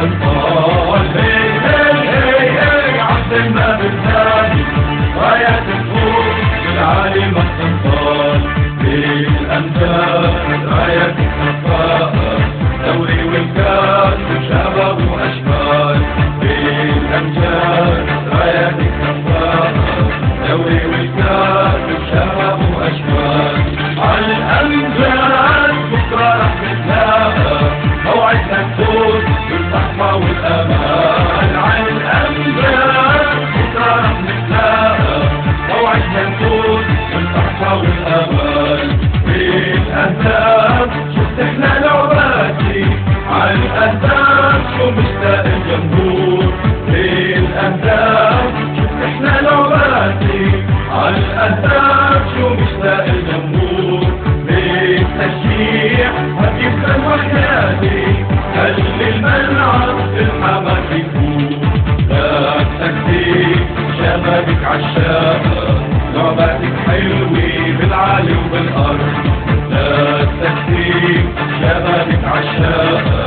تنطال. هي هي هي عبد الماب الثاني راية تفوق بالعالي ما تنطال. بالأمجاد راية تتفاءل دوري والكاس شباب وأشبال. بالأمجاد راية تتفاءل دوري والكاس شباب وأشبال. عالأمجاد بكرة رح نتلاقى موعدنا نفوز بالرحمة والأمان. عالأمجاد بكرة رح نتلاقى موعدنا نفوز بالرحمة والأمان. بالأهداف شفت احنا لعباتي عالأهداف شو مشتاق الجمهور. بالأهداف شفت احنا لعباتي عالأهداف شو مشتاق الجمهور. بالتشجيع هتبقى وحياتي خلي الملعب الحماس يفوت. لا تكتيك شبابك عالشاقة لعباتك حلوة بالعالي وبالأرض. لا تكتيك شبابك عالشاقة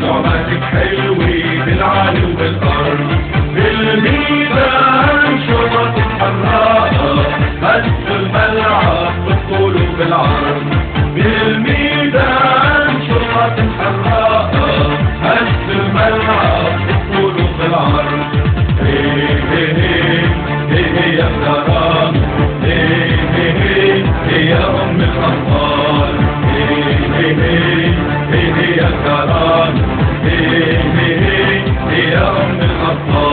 لعباتك حلوة بالعالي وبالأرض. بالميدان شرطة حراقة بس الملعب بالطول وبالعرض. بالميدان شرطة حراقة بس الملعب بالطول وبالعرض. هي هي هي يا كرام هي يا أم الأبطال. هي يا كرام هي يا أم الأبطال.